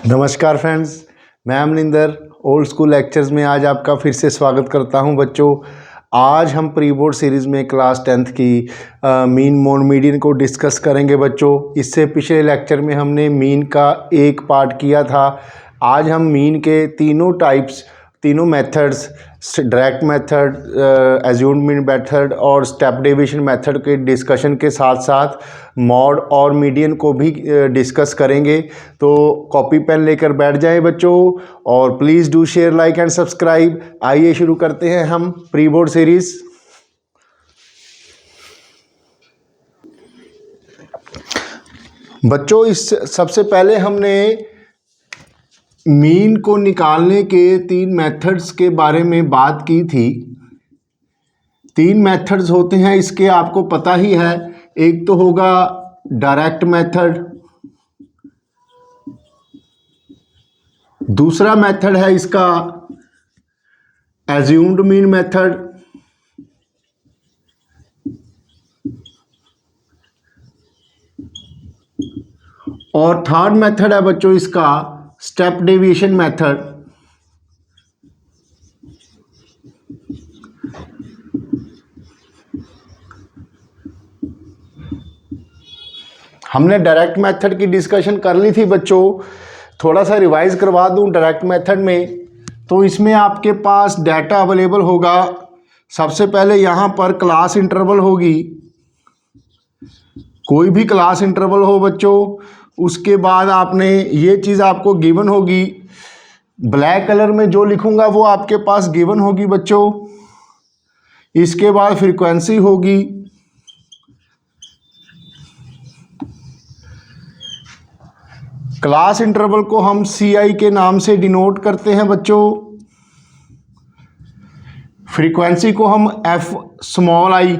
नमस्कार फ्रेंड्स, मैं Amarinder old school lectures में आज आपका फिर से स्वागत करता हूं। बच्चों, आज हम प्री बोर्ड सीरीज़ में क्लास 10th की मीन मोड मीडियन को डिस्कस करेंगे। बच्चों, इससे पिछले लेक्चर में हमने मीन का एक पार्ट किया था। आज हम मीन के तीनों methods, direct method, assumed mean method और स्टेप डेविएशन मेथड के डिस्कशन के साथ साथ मॉड और मीडियन को भी डिस्कस करेंगे। तो कॉपी पेन लेकर बैठ जाएं बच्चों, और please do share, like and subscribe. आइए शुरू करते हैं हम प्री बोर्ड सीरीज़। बच्चों, इस सबसे पहले हमने मीन को निकालने के 3 मेथड्स के बारे में बात की थी। 3 मेथड्स होते हैं इसके, आपको पता ही है। एक तो होगा डायरेक्ट मेथड, दूसरा मेथड है इसका एज्यूम्ड मीन मेथड, और थर्ड मेथड है बच्चों इसका स्टेप डेविएशन मेथड। हमने डायरेक्ट मेथड की डिस्कशन कर ली थी बच्चों। थोड़ा सा रिवाइज करवा दूं। डायरेक्ट मेथड में तो इसमें आपके पास डाटा अवेलेबल होगा। सबसे पहले यहाँ पर क्लास इंटरवल होगी, कोई भी क्लास इंटरवल हो बच्चों। उसके बाद आपने ये चीज़ आपको गिवन होगी, ब्लैक कलर में जो लिखूंगा वो आपके पास गिवन होगी बच्चों। इसके बाद फ्रीक्वेंसी होगी, क्लास इंटरवल को हम CI के नाम से डिनोट करते हैं बच्चों। फ्रीक्वेंसी को हम F स्मॉल आई।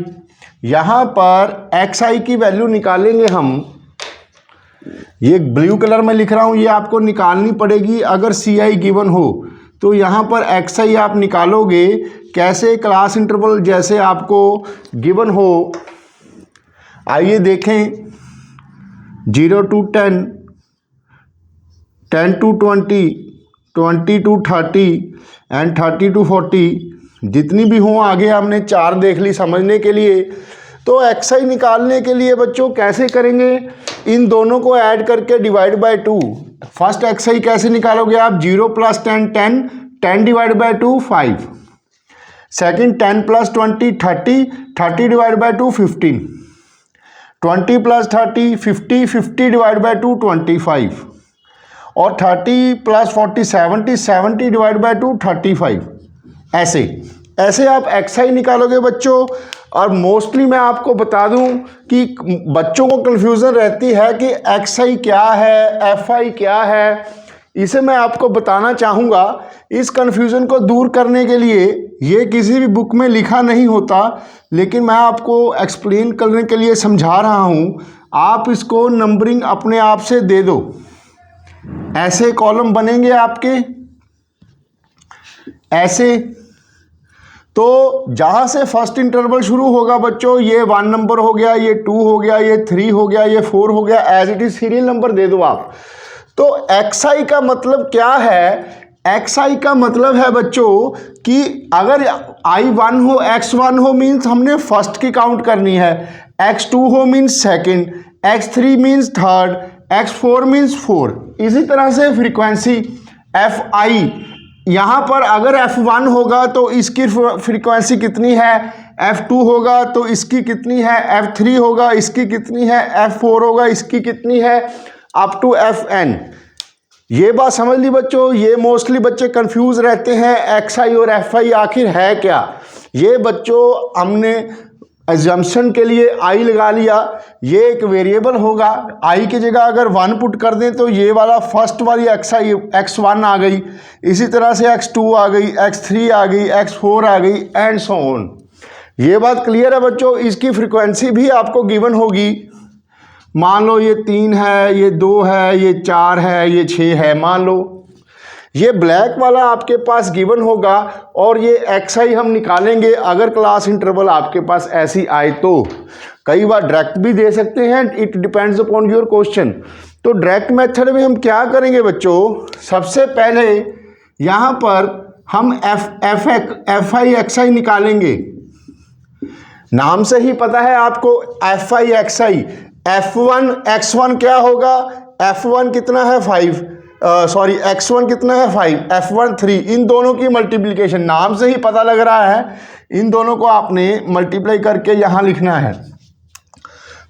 यहाँ पर XI की वैल्यू निकालेंगे हम। ये ब्लू कलर में लिख रहा हूँ, ये आपको निकालनी पड़ेगी अगर CI गिवन हो। तो यहाँ पर XI आप निकालोगे कैसे? क्लास इंटरवल जैसे आपको गिवन हो। आइए देखें, 0 to 10, 10 to 20, 20 to 30 and 30 to 40, जितनी भी हों। आगे हमने 4 देख ली समझने के लिए। तो XI निकालने के लिए बच्चों कैसे करेंगे? इन दोनों को ऐड करके डिवाइड बाय 2। फर्स्ट XI कैसे निकालोगे आप? 0 + 10 10, 10 divide by 2 5। Second 10 + 20 30, 30 divide by 2 15। 20 + 30 50, 50 divide by 2 25। और 30 + 40 70, 70 डिवाइड बाय 2 35। ऐसे आप XI निकालोगे बच्चों। और मोस्टली मैं आपको बता दूं कि बच्चों को कन्फ्यूज़न रहती है कि XI क्या है, FI क्या है। इसे मैं आपको बताना चाहूँगा। इस कन्फ्यूज़न को दूर करने के लिए, ये किसी भी बुक में लिखा नहीं होता, लेकिन मैं आपको एक्सप्लेन करने के लिए समझा रहा हूँ। आप इसको नंबरिंग अपने आप से दे दो। ऐसे कॉलम बनेंगे आपके, ऐसे। तो जहाँ से फर्स्ट इंटरवल शुरू होगा बच्चों, ये 1 नंबर हो गया, ये 2 हो गया, ये 3 हो गया, ये 4 हो गया। As it is serial number दे दो आप। तो XI का मतलब क्या है? XI का मतलब है बच्चों कि अगर I1 हो, X1 हो, मीन्स हमने फर्स्ट की काउंट करनी है। X2 हो means second, X3 means third, X4 means 4। इसी तरह से फ्रीक्वेंसी FI, यहाँ पर अगर F1 होगा तो इसकी फ्रीक्वेंसी कितनी है, F2 होगा तो इसकी कितनी है, F3 होगा इसकी कितनी है, F4 होगा इसकी कितनी है, अप टू FN। ये बात समझ ली बच्चों। ये मोस्टली बच्चे कंफ्यूज रहते हैं, XI और FI आखिर है क्या। ये बच्चों हमने एजम्पशन के लिए I लगा लिया। ये एक वेरिएबल होगा, I की जगह अगर 1 पुट कर दें तो ये वाला फर्स्ट वाली XI X1 आ गई। इसी तरह से X2 आ गई, X3 आ गई, X4 आ गई, एंड सो ऑन। ये बात क्लियर है बच्चों। इसकी फ्रीक्वेंसी भी आपको गिवन होगी। मान लो ये 3 है, ये 2 है, ये 4 है, ये 6 है, मान लो। ये ब्लैक वाला आपके पास गिवन होगा और ये xi हम निकालेंगे अगर क्लास इंटरवल आपके पास ऐसी आए तो। कई बार डायरेक्ट भी दे सकते हैं, it depends upon your question. तो डायरेक्ट मेथड में हम क्या करेंगे बच्चों, सबसे पहले यहाँ पर हम fi xi निकालेंगे। नाम से ही पता है आपको fi xi। f1 x1 क्या होगा, f1 कितना है 5, सॉरी x1 कितना है 5, f1 3, इन दोनों की मल्टीप्लिकेशन नाम से ही पता लग रहा है, इन दोनों को आपने मल्टीप्लाई करके यहाँ लिखना है।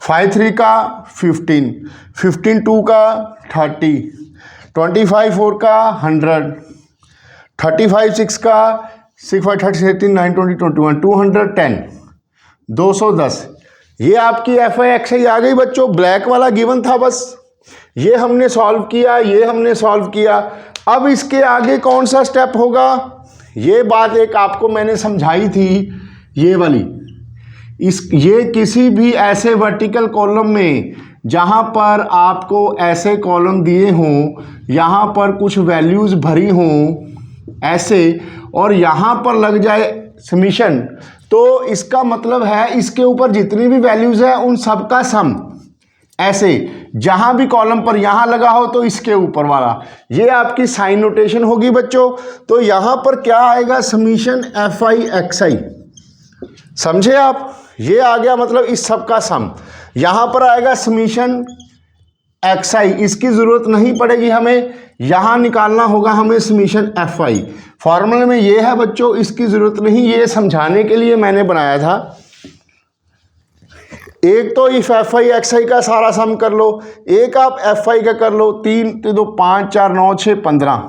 5 3 का 15, 15 2 का 30, 25 4 का 100, 35 6 का 6 5 30 18 9 20 21 210, 210। ये आपकी fi xi आ गई बच्चों। ब्लैक वाला गिवन था, बस ये हमने सॉल्व किया, ये हमने सॉल्व किया। अब इसके आगे कौन सा स्टेप होगा, ये बात एक आपको मैंने समझाई थी, ये वाली। ये किसी भी ऐसे वर्टिकल कॉलम में जहां पर आपको ऐसे कॉलम दिए हों, यहां पर कुछ वैल्यूज भरी हों ऐसे, और यहां पर लग जाए समीशन, तो इसका मतलब है इसके ऊपर जितनी भी वैल्यूज है उन सब का सम। ऐसे जहां भी कॉलम पर यहां लगा हो तो इसके ऊपर वाला, ये आपकी साइन नोटेशन होगी बच्चों। तो यहां पर क्या आएगा, समीशन fi xi, समझे आप, ये आ गया मतलब इस सब का सम। यहां पर आएगा समीशन xi, इसकी जरूरत नहीं पड़ेगी हमें, यहां निकालना होगा हमें समीशन fi। फॉर्मूले में ये है बच्चों, इसकी जरूरत नहीं, ये समझाने के लिए मैंने बनाया था। एक तो इफ fi xi का सारा सम कर लो, एक आप fi का कर लो, 3 2 5 4 9 6 15,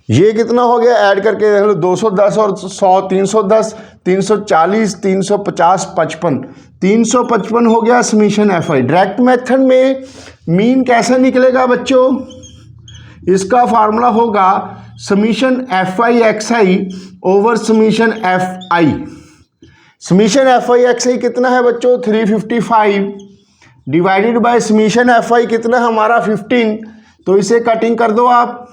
ये कितना हो गया, ऐड करके देख लो, 210 और 100 310, 340 350 55, 355 हो गया समीशन fi। डायरेक्ट मेथड में मीन कैसे निकलेगा बच्चों, इसका फार्मूला होगा summation fi xi over summation fi। Summation fi xi कितना है बच्चों, 355 डिवाइडेड बाय समीशन fi कितना हमारा 15, तो इसे कटिंग कर दो आप।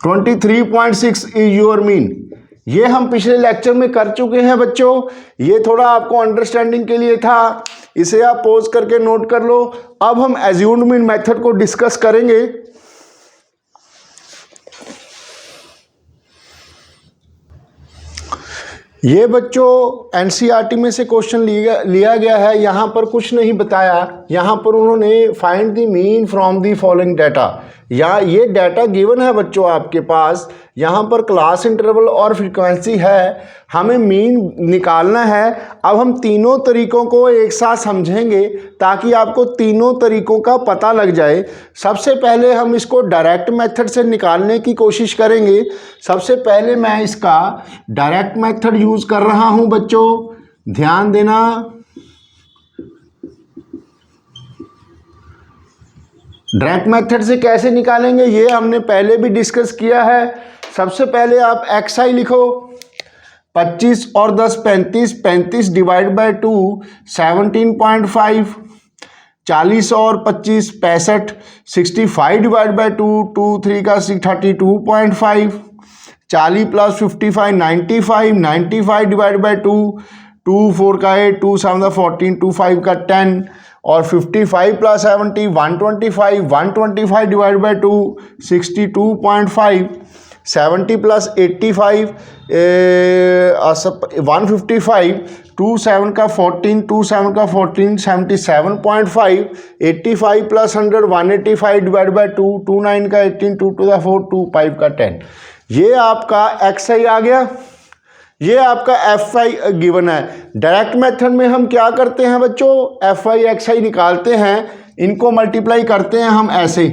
(23.6 इज योर मीन। ये हम पिछले लेक्चर में कर चुके हैं बच्चों, ये थोड़ा आपको अंडरस्टैंडिंग के लिए था, इसे आप पॉज करके नोट कर लो। अब हम एज्यूम्ड मीन मेथड को डिस्कस करेंगे। ये बच्चों एनसीईआरटी में से क्वेश्चन लिया गया है, यहाँ पर कुछ नहीं बताया, यहाँ पर उन्होंने find the mean from the following data, या ये डाटा गिवन है बच्चों आपके पास, यहाँ पर क्लास इंटरवल और फ्रीक्वेंसी है, हमें मीन निकालना है। अब हम तीनों तरीकों को एक साथ समझेंगे ताकि आपको तीनों तरीकों का पता लग जाए। सबसे पहले हम इसको डायरेक्ट मेथड से निकालने की कोशिश करेंगे। सबसे पहले मैं इसका डायरेक्ट मेथड यूज़ कर रहा हूँ बच्चों, ध्यान देना। डायरेक्ट मेथड से कैसे निकालेंगे ये हमने पहले भी डिस्कस किया है। सबसे पहले आप xi लिखो, 25 और 10 35, 35 डिवाइड बाय 2 17.5, 40 और 25 65, 65 डिवाइड बाय 2 2 3 का 32.5, 40 प्लस 55 95, 95 डिवाइड बाय 2 2 4 का 8, 2 7 का 14, 2 5 का 10, और 55 प्लस 70 125, 125 डिवाइड बाय 2 62.5, 70 प्लस 85 155, 2 7 का 14, 2 7 का 14 77.5, 85 प्लस 100 185 डिवाइड बाय 2 2 9 का 18, 2 to the 4 2 5 का 10। ये आपका xi आ गया, ये आपका fi गिवन है। डायरेक्ट मेथड में हम क्या करते हैं बच्चों, fi xi निकालते हैं, इनको मल्टीप्लाई करते हैं हम ऐसे,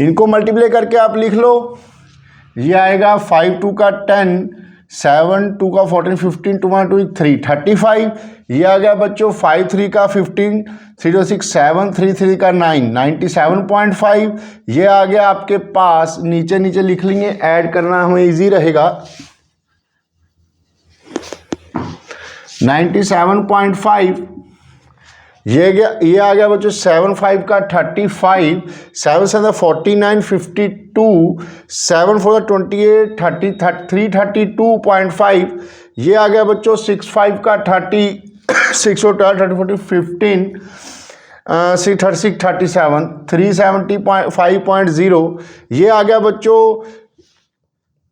इनको मल्टीप्लाई करके आप लिख लो, ये आएगा 5 2 का 10, 7 2 का 14 15 2 1 2 3 35, ये आ गया बच्चों 5 3 का 15 3 6 7 3 3 का 9 97.5, ये आ गया आपके पास। नीचे नीचे लिख लेंगे, ऐड करना हमें इजी रहेगा। 97.5, ये आ गया बच्चों 7 का 35, 7 से 49, 52, 7 4 28, 332.5, ये आ गया बच्चों 6 का 30, 6 और 12, 30 40 15, 6 36 37, 375.0, ये आ गया बच्चों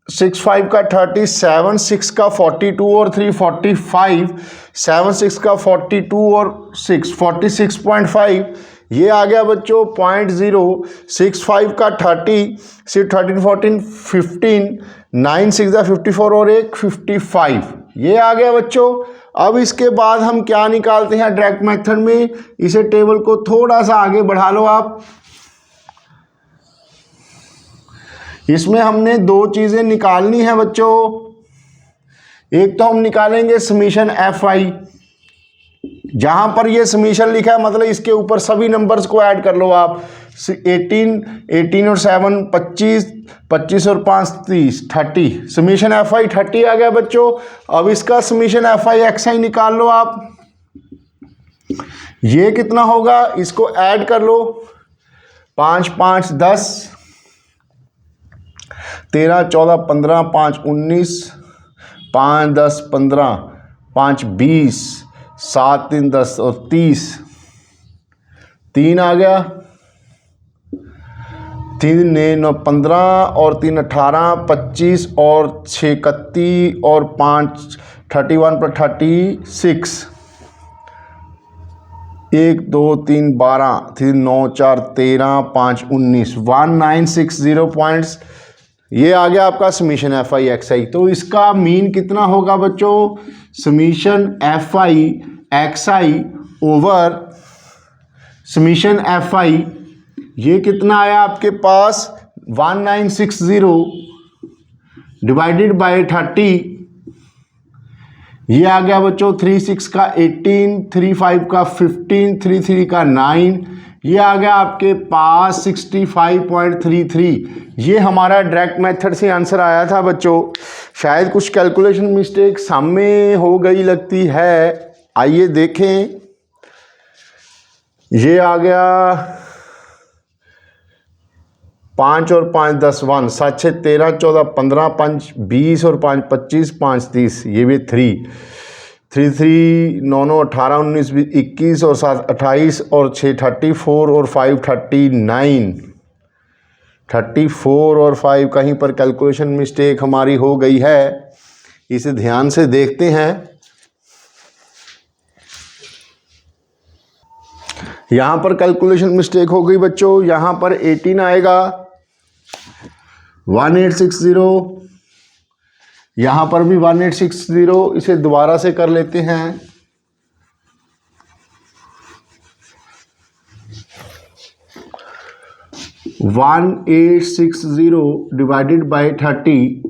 6 का 37, 6 का 42 और 3 45, 7 6 का 42 और 6 46.5, ये आ गया बच्चों 0.0, 6 5 का 30, 6 13 14 15, 9 6 का 54 और 1 55, ये आ गया बच्चों। अब इसके बाद हम क्या निकालते हैं डायरेक्ट मेथड में, इसे टेबल को थोड़ा सा आगे बढ़ा लो आप। इसमें हमने दो चीज़ें निकालनी है बच्चों। एक तो हम निकालेंगे समीशन एफ आई, जहां पर ये समीशन लिखा है मतलब इसके ऊपर सभी नंबर्स को ऐड कर लो आप। 18 और 7 25, 25 और 5 30, 30, समीशन एफ आई 30 आ गया बच्चों। अब इसका समीशन एफ आई एक्स आई निकाल लो आप। ये कितना होगा, इसको ऐड कर लो। 5 5 10, 13 14 15, 5 19, 5 10 15, 5 20, 7 3 10 और 30, 3 आ गया, 3 9 15 और 3 18, 25 और 6 31 और 5 31 पर 36, 1 2 3 12, 3 9 4 13, 5 19, 1960 पॉइंट्स। ये आ गया आपका समीशन एफ आई एक्स आई। तो इसका मीन कितना होगा बच्चों, summation f i x i over summation f आई, ये कितना आया आपके पास 1960 डिवाइडेड बाय 30, ये आ गया बच्चों 3 6 का 18, 3 5 का 15, 3 3 का 9, ये आ गया आपके पास 65.33। ये हमारा डायरेक्ट मेथड से आंसर आया था बच्चों। शायद कुछ कैलकुलेशन मिस्टेक सामने हो गई लगती है, आइए देखें। ये आ गया 5 और 5 10 1, 7 6 13 14 15, 5 20 और 5 25, 5 30, ये भी 3 3 3 9 9 18 19 20 21 और 7 28 और 6 34 और 5 39, 34 और 5 कहीं पर कैलकुलेशन मिस्टेक हमारी हो गई है, इसे ध्यान से देखते हैं। यहाँ पर कैलकुलेशन मिस्टेक हो गई बच्चों, यहाँ पर 18 आएगा 1860, यहाँ पर भी 1860, इसे दोबारा से कर लेते हैं। वन 1860 डिवाइडेड बाई 30,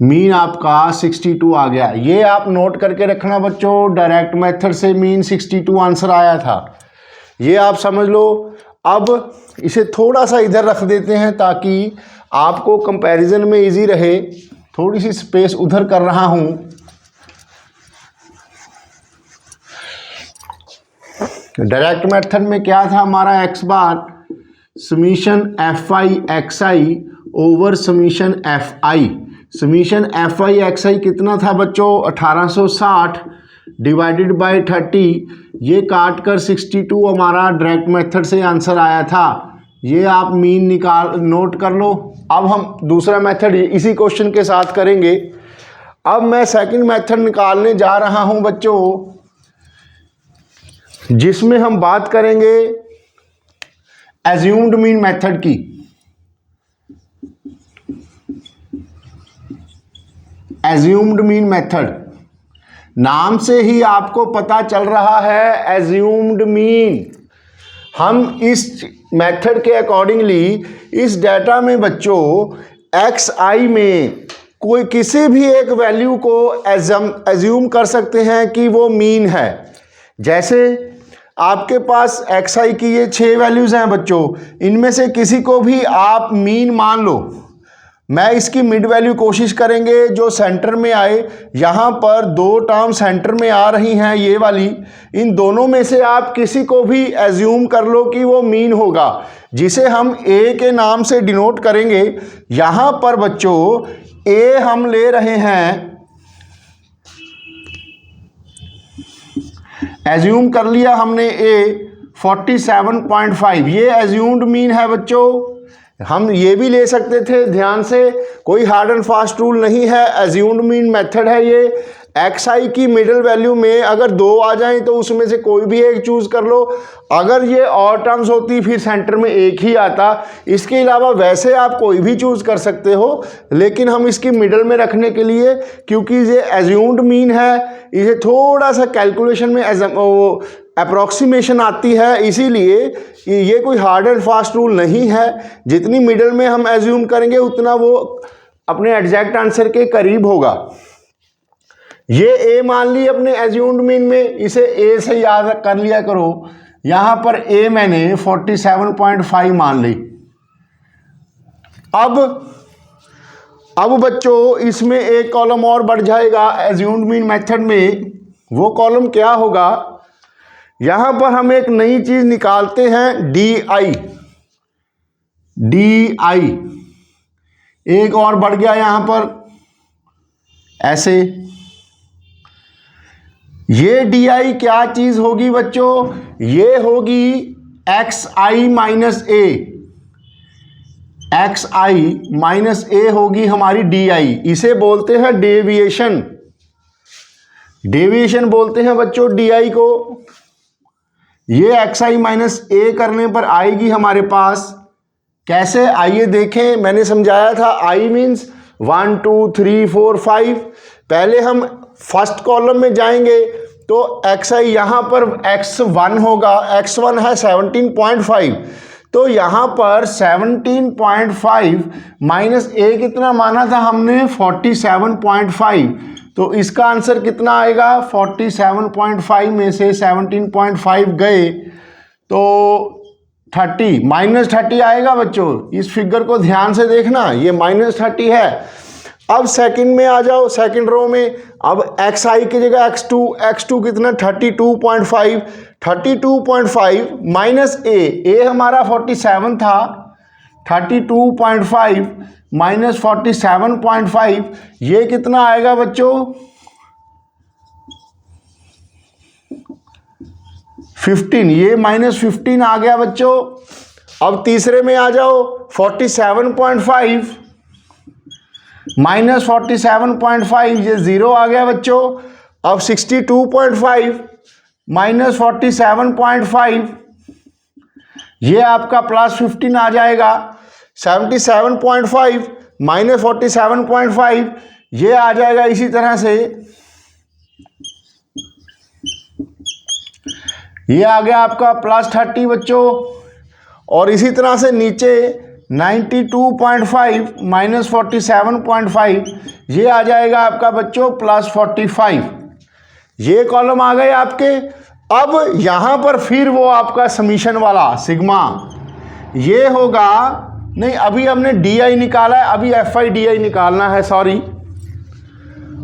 मीन आपका 62 आ गया। ये आप नोट करके रखना बच्चों, डायरेक्ट मेथड से मीन 62 आंसर आया था, ये आप समझ लो। अब इसे थोड़ा सा इधर रख देते हैं ताकि आपको कंपैरिजन में इजी रहे। थोड़ी सी स्पेस उधर कर रहा हूं। डायरेक्ट मेथड में क्या था हमारा, x bar summation f i x i over summation f i. Summation f i x i कितना था बच्चों 1860 डिवाइडेड बाय 30, ये काट कर 62 हमारा डायरेक्ट मेथड से आंसर आया था। ये आप मीन निकाल नोट कर लो। अब हम दूसरा मेथड इसी क्वेश्चन के साथ करेंगे। अब मैं सेकंड मेथड निकालने जा रहा हूं बच्चों, जिसमें हम बात करेंगे एज्यूम्ड मीन मेथड की। एज्यूम्ड मीन मेथड, नाम से ही आपको पता चल रहा है एज्यूम्ड मीन। हम इस मेथड के अकॉर्डिंगली इस डाटा में बच्चों एक्स आई में कोई किसी भी एक वैल्यू को एज्यूम कर सकते हैं कि वो मीन है। जैसे आपके पास एक्स आई की ये 6 वैल्यूज हैं बच्चों, इनमें से किसी को भी आप मीन मान लो। मैं इसकी मिड वैल्यू कोशिश करेंगे जो सेंटर में आए। यहाँ पर दो टर्म सेंटर में आ रही हैं, ये वाली, इन दोनों में से आप किसी को भी एज्यूम कर लो कि वो मीन होगा, जिसे हम ए के नाम से डिनोट करेंगे। यहाँ पर बच्चों ए हम ले रहे हैं, एज्यूम कर लिया हमने ए 47.5, ये एज्यूम्ड मीन है बच्चों। हम ये भी ले सकते थे, ध्यान से, कोई हार्ड एंड फास्ट रूल नहीं है, एज्यूम्ड मीन मेथड है ये। एक्स आई की मिडिल वैल्यू में अगर दो आ जाएं तो उसमें से कोई भी एक चूज कर लो। अगर ये और टर्म्स होती फिर सेंटर में एक ही आता। इसके अलावा वैसे आप कोई भी चूज कर सकते हो, लेकिन हम इसकी मिडिल में रखने के लिए, क्योंकि ये एज्यूम्ड मीन है, इसे थोड़ा सा कैलकुलेशन में अप्रॉक्सीमेशन आती है, इसीलिए ये कोई हार्ड एंड फास्ट रूल नहीं है। जितनी मिडिल में हम एज्यूम करेंगे उतना वो अपने एग्जैक्ट आंसर के करीब होगा। ये ए मान ली अपने एज्यूम्ड मीन में, इसे ए से याद कर लिया करो। यहां पर ए मैंने 47.5 मान ली। अब बच्चों इसमें एक कॉलम और बढ़ जाएगा एज्यूम्ड मीन मेथड में। वो कॉलम क्या होगा, यहां पर हम एक नई चीज निकालते हैं, डी आई एक और बढ़ गया यहां पर ऐसे। ये डी आई क्या चीज होगी बच्चों, ये होगी एक्स आई माइनस ए, एक्स आई माइनस ए होगी हमारी डी आई। इसे बोलते हैं डेविएशन, डेविएशन बोलते हैं बच्चों डी आई को। ये एक्स आई माइनस ए करने पर आएगी हमारे पास, कैसे आइए देखें। मैंने समझाया था आई मीन्स 1 2 3 4 5। पहले हम फर्स्ट कॉलम में जाएंगे तो एक्स आई यहाँ पर x1 होगा, x1 है 17.5, तो यहाँ पर 17.5 माइनस ए कितना माना था हमने 47.5, तो इसका आंसर कितना आएगा 47.5 में से 17.5 गए तो 30 माइनस 30 आएगा बच्चों। इस फिगर को ध्यान से देखना, ये माइनस 30 है। अब सेकंड में आ जाओ, सेकंड रो में। अब एक्स आई की जगह x2 कितना 32.5, 32.5 माइनस ए हमारा 47 था, 32.5 माइनस 47.5 ये कितना आएगा बच्चों 15, ये माइनस 15 आ गया बच्चों। अब तीसरे में आ जाओ, 47.5 माइनस 47.5 ये 0 आ गया बच्चों। अब 62.5 माइनस 47.5 ये आपका प्लस 15 आ जाएगा। 77.5 माइनस 47.5 ये आ जाएगा इसी तरह से, ये आ गया आपका प्लस 30 बच्चों। और इसी तरह से नीचे 92.5 माइनस 47.5 ये आ जाएगा आपका बच्चों प्लस 45। ये कॉलम आ गए आपके। अब यहां पर फिर वो आपका समीशन वाला सिग्मा ये होगा, नहीं अभी हमने डी आई निकाला है, अभी एफ आई डी आई निकालना है, सॉरी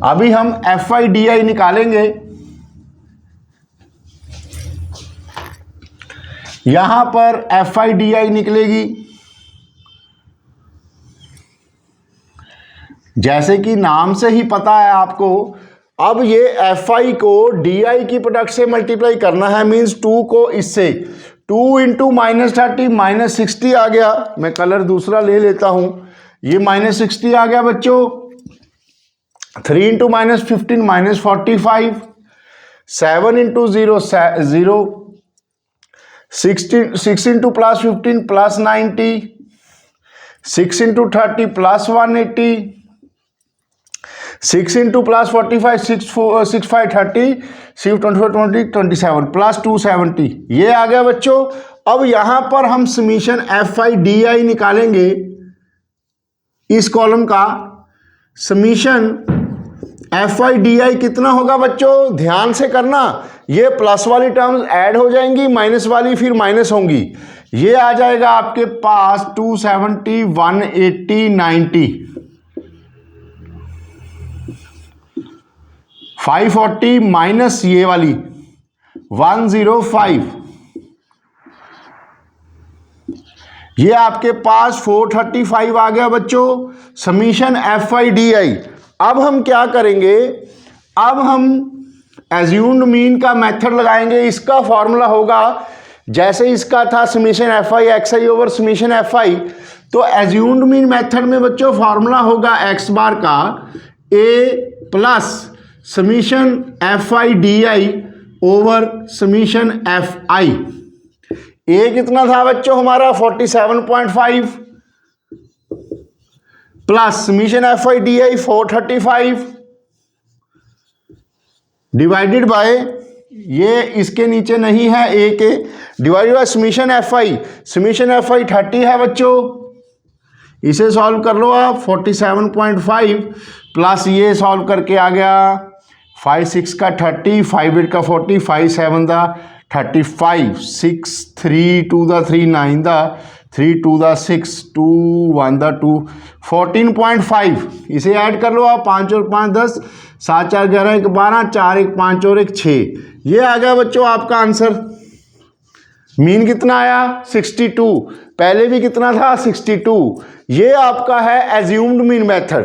अभी हम एफ आई डी आई निकालेंगे। यहां पर एफ आई डी आई निकलेगी, जैसे कि नाम से ही पता है आपको। अब ये एफ आई को डी आई की प्रोडक्ट से मल्टीप्लाई करना है, मीन्स 2 को इससे, 2 इंटू माइनस 30 माइनस 60 आ गया। मैं कलर दूसरा ले लेता हूं, ये माइनस 60 आ गया बच्चों। 3 into minus 15 minus 45, 7 into 0 0, 6 into plus 15 plus 90, 6 into 30 plus 180, 6 into plus 45 6 5 30, 6 20 27 plus 270 ये आ गया बच्चों। अब यहां पर हम summation f I D I निकालेंगे। इस कॉलम का summation f I D I कितना होगा बच्चों, ध्यान से करना, ये प्लस वाली टर्म्स ऐड हो जाएंगी, माइनस वाली फिर माइनस होंगी। ये आ जाएगा आपके पास 270 180 90। 540 माइनस ये वाली 105, ये आपके पास 435 आ गया बच्चों समीशन FIDI। अब हम क्या करेंगे, अब हम एज्यूम्ड मीन का मेथड लगाएंगे। इसका फॉर्मूला होगा जैसे इसका था summation FI XI over summation FI, तो एज्यूम्ड मीन मेथड में बच्चों फॉर्मूला होगा x बार का A plus summation FIDI over summation FI। ए कितना था बच्चों हमारा 47.5 plus summation FIDI 435 divided by, ये इसके नीचे नहीं है ए के, divided by summation FI। Summation FI 30 है बच्चों, इसे सॉल्व कर लो आप। 47.5 प्लस ये सॉल्व करके आ गया 5 6 का 30, 5 8 का 40, 5 7 का 35, 6 3 2 दा 3 9 दा 3 2 दा 6 2 1 दा 2 14.5। इसे ऐड कर लो आप, 5 और 5 10, 7 4 11 1 12, 4 1 5 और 1 6। ये आ गया बच्चों आपका आंसर। मीन कितना आया 62, पहले भी कितना था 62। ये आपका है एज्यूम्ड मीन मेथड।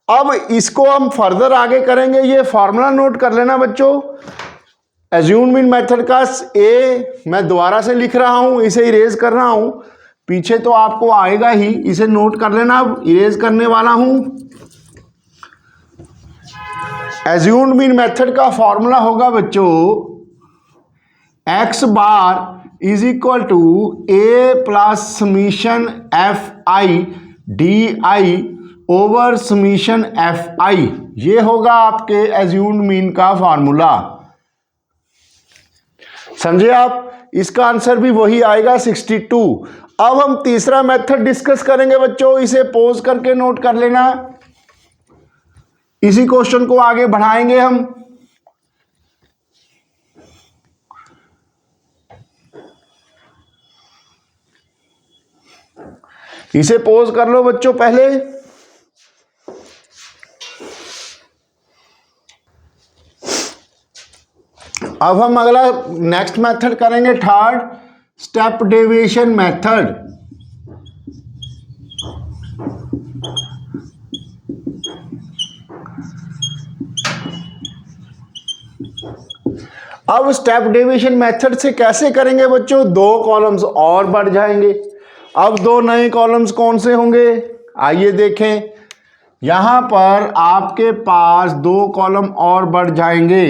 अब इसको हम फर्दर आगे करेंगे, ये फॉर्मूला नोट कर लेना बच्चों एज्यूम्ड मीन मेथड का। ए मैं दोबारा से लिख रहा हूं, इसे इरेज कर रहा हूं, पीछे तो आपको आएगा ही, इसे नोट कर लेना। अब इरेज करने वाला हूं। एज्यूम्ड मीन मेथड का फॉर्मूला होगा बच्चों x bar is equal to A plus summation FIDI over summation FI। ये होगा आपके एज्यूम्ड मीन का फॉर्मूला, समझे आप। इसका आंसर भी वही आएगा 62। अब हम तीसरा मेथड डिस्कस करेंगे बच्चों, इसे पॉज करके नोट कर लेना। इसी क्वेश्चन को आगे बढ़ाएंगे हम। इसे पॉज कर लो बच्चों पहले। अब हम अगला नेक्स्ट मेथड करेंगे, थर्ड स्टेप डेविएशन मेथड। अब स्टेप डेविएशन मेथड से कैसे करेंगे बच्चों, 2 कॉलम्स और बढ़ जाएंगे। अब 2 नए कॉलम्स कौन से होंगे, आइए देखें। यहां पर आपके पास 2 कॉलम और बढ़ जाएंगे।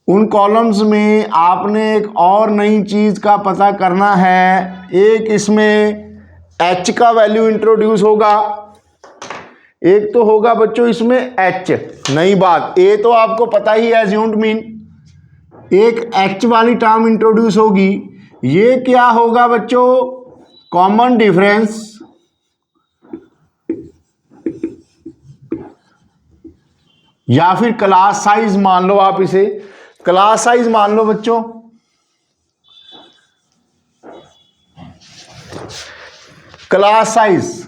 उन कॉलम्स में आपने एक और नई चीज का पता करना है। एक इसमें h का वैल्यू इंट्रोड्यूस होगा, एक तो होगा बच्चों इसमें h, नई बात। a तो आपको पता ही है एज्यूम्ड मीन, एक h वाली टर्म इंट्रोड्यूस होगी। ये क्या होगा बच्चों, कॉमन डिफरेंस या फिर क्लास साइज मान लो आप, इसे क्लास साइज मान लो बच्चों। क्लास साइज,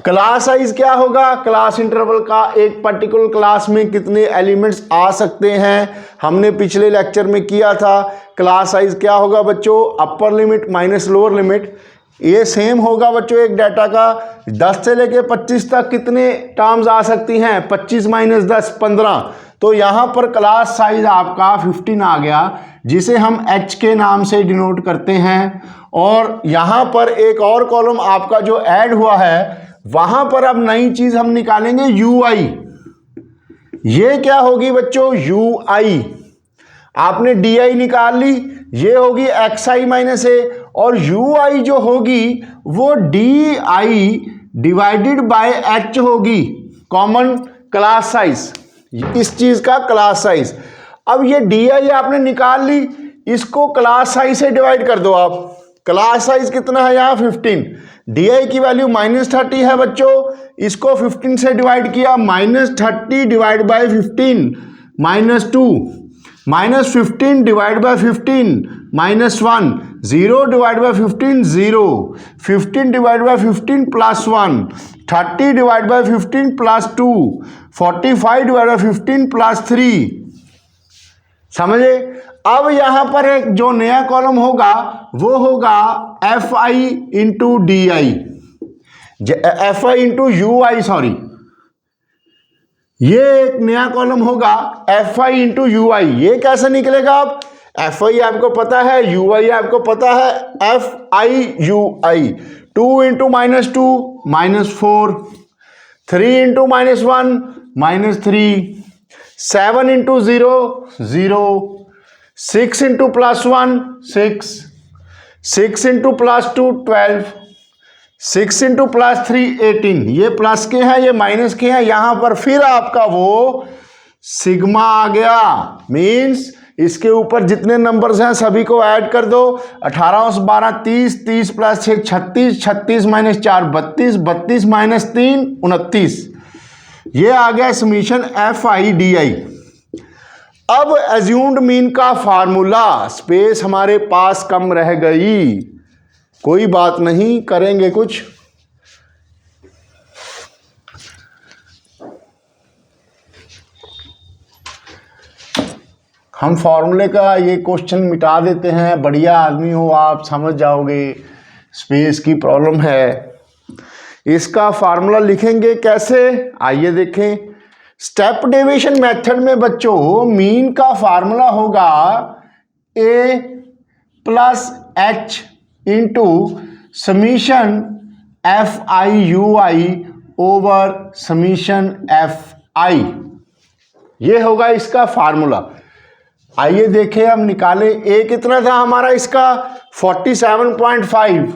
क्लास साइज क्या होगा, क्लास इंटरवल का। एक पर्टिकुलर क्लास में कितने एलिमेंट्स आ सकते हैं, हमने पिछले लेक्चर में किया था। क्लास साइज क्या होगा बच्चों, upper limit minus lower limit. ये सेम होगा बच्चों एक डाटा का। 10 से लेके 25 तक कितने टर्म्स आ सकती हैं, 25 माइनस 10 15। तो यहाँ पर क्लास साइज आपका 15 आ गया, जिसे हम h के नाम से डिनोट करते हैं। और यहाँ पर एक और कॉलम आपका जो ऐड हुआ है, वहां पर अब नई चीज हम निकालेंगे UI। ये क्या होगी बच्चों, UI। आपने DI निकाल ली, ये होगी XI माइनस A, और UI जो होगी वो DI डिवाइडेड बाय H होगी, कॉमन क्लास साइज, इस चीज का क्लास साइज। अब ये DI आपने निकाल ली, इसको क्लास साइज से डिवाइड कर दो आप। क्लास साइज कितना है यहाँ 15, DI की वैल्यू -30 है बच्चों, इसको 15 से डिवाइड किया, -30 divide by 15 -2, -15 divide by 15 -1, 0 divide by 15 0, 15 divide by 15 +1, 30 divide by 15 +2, 45 divide by 15 +3। समझे? अब यहां पर एक जो नया कॉलम होगा वो होगा FI into DI, FI into UI, sorry, ये एक नया कॉलम होगा FI इंटू UI। ये कैसे निकलेगा? आप FI आपको पता है, UI आपको पता है, FI UI 2 into -2 -4, 3 into -1 -3, 7 into 0 0, 6 into +1 6, 6 into +2 12, 6 into +3 18। ये प्लस के हैं, ये माइनस के हैं, यहां पर फिर आपका वो सिग्मा आ गया। मीन्स इसके ऊपर जितने नंबर्स हैं सभी को ऐड कर दो। 18 और 12 30, 30 + 6 36, 36 - 4 32, 32 - 3 29। ये आ गया समीशन FI/DI। अब एज्यूम्ड मीन का फार्मूला, स्पेस हमारे पास कम रह गई, कोई बात नहीं, करेंगे कुछ। हम फॉर्मूले का ये क्वेश्चन मिटा देते हैं, बढ़िया आदमी हो आप, समझ जाओगे स्पेस की प्रॉब्लम है। इसका फार्मूला लिखेंगे कैसे, आइए देखें। स्टेप डेविएशन मेथड में बच्चों मीन का फार्मूला होगा A + H into summation FI/UI over summation FI। ये होगा इसका फार्मूला। आइए देखें, हम निकालें। A कितना था हमारा इसका 47.5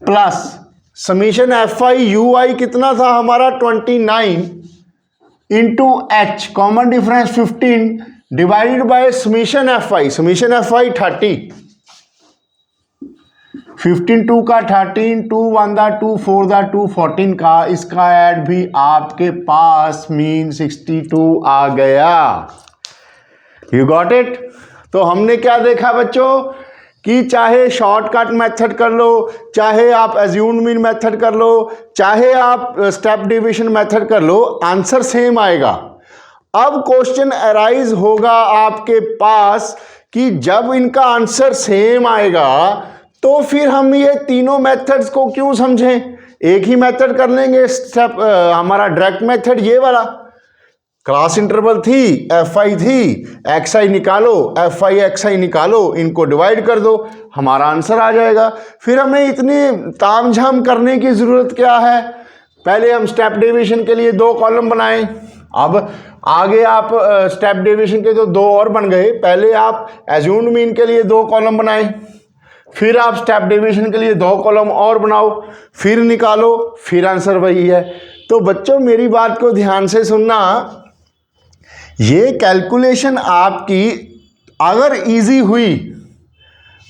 प्लस समीशन FI/UI कितना था हमारा 29 into H, common difference 15 divided by summation FI, summation FI 30, 15 2 का 13, 2 1 दा 2, 4 दा 2 14 का, इसका ऐड भी आपके पास मीन 62 आ गया। You got it? तो हमने क्या देखा बच्चों कि चाहे शॉर्टकट मेथड कर लो, चाहे आप एज्यूम्ड मीन मेथड कर लो, चाहे आप स्टेप डेविएशन मेथड कर लो, आंसर सेम आएगा। अब क्वेश्चन अराइज होगा आपके पास कि जब इनका आंसर सेम आएगा तो फिर हम ये तीनों मेथड्स को क्यों समझें, एक ही मेथड कर लेंगे। स्टेप हमारा डायरेक्ट मेथड ये वाला, क्लास इंटरवल थी, FI थी, XI निकालो, FI XI निकालो, इनको डिवाइड कर दो, हमारा आंसर आ जाएगा। फिर हमें इतनी तामझाम करने की जरूरत क्या है। पहले हम स्टेप डेविएशन के लिए 2 कॉलम बनाएं, अब आगे आप स्टेप डेविएशन के तो 2 और बन गए। पहले आप एज्यूम्ड मीन के लिए 2 कॉलम बनाएं, फिर आप स्टेप डेविएशन के लिए 2 कॉलम और बनाओ, फिर निकालो, फिर आंसर वही है। तो बच्चों मेरी बात को ध्यान से सुनना, ये कैलकुलेशन आपकी अगर इजी हुई,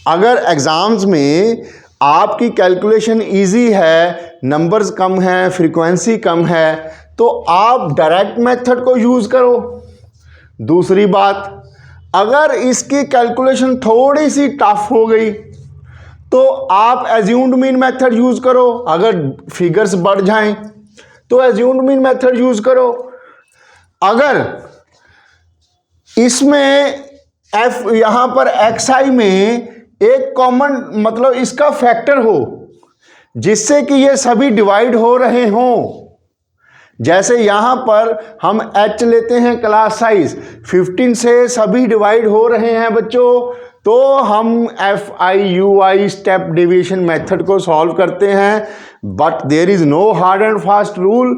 अगर एग्जाम्स में आपकी कैलकुलेशन इजी है, नंबर्स कम हैं, फ्रीक्वेंसी कम है, तो आप डायरेक्ट मेथड को यूज करो। दूसरी बात, अगर इसकी कैलकुलेशन थोड़ी सी टफ हो गई तो आप एज्यूम्ड मीन मेथड यूज करो। अगर फिगर्स बढ़ जाएं तो एज्यूम्ड मीन मेथड यूज करो। अगर इसमें यहां पर XI में एक कॉमन मतलब इसका फैक्टर हो जिससे कि ये सभी डिवाइड हो रहे हों, जैसे यहां पर हम H लेते हैं क्लास साइज 15 से सभी डिवाइड हो रहे हैं बच्चों, तो हम FI/UI स्टेप डेविएशन मेथड को सॉल्व करते हैं। But there is no hard and fast rule.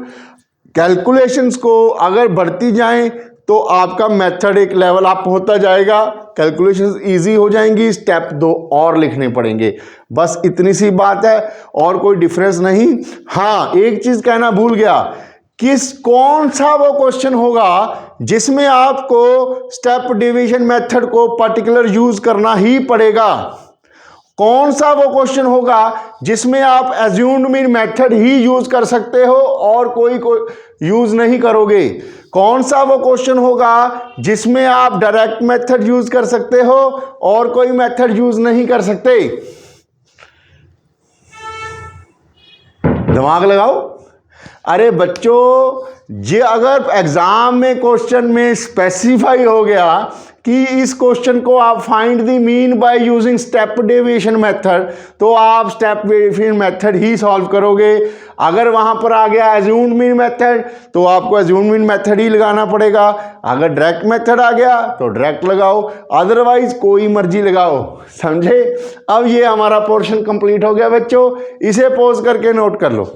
Calculations को अगर बढ़ती जाएं तो आपका मेथड एक लेवल अप होता जाएगा, कैलकुलेशंस इजी हो जाएंगी, स्टेप 2 और लिखने पड़ेंगे। बस इतनी सी बात है, और कोई डिफरेंस नहीं। हाँ, एक चीज कहना भूल गया, कौन सा वो क्वेश्चन होगा जिसमें आपको स्टेप डिवीजन मेथड को पर्टिकुलर यूज करना ही पड़ेगा, कौन सा वो क्वेश्चन होगा जिसमें आप एज्यूम्ड मीन मेथड ही यूज कर सकते हो और कोई यूज नहीं करोगे? कौन सा वो क्वेश्चन होगा जिसमें आप डायरेक्ट मेथड यूज कर सकते हो और कोई मेथड यूज नहीं कर सकते? दिमाग लगाओ। अरे बच्चों, ये अगर एग्जाम में क्वेश्चन में स्पेसिफाई हो गया कि इस क्वेश्चन को आप find the mean by using step deviation method, तो आप स्टेप डेविएशन मेथड ही सॉल्व करोगे। अगर वहां पर आ गया एज्यूम्ड मीन मेथड, तो आपको एज्यूम्ड मीन मेथड ही लगाना पड़ेगा। अगर डायरेक्ट मेथड आ गया तो डायरेक्ट लगाओ, अदरवाइज कोई मर्जी लगाओ। समझे? अब ये हमारा पोर्शन कंप्लीट हो गया बच्चों, इसे पॉज करके नोट कर लो।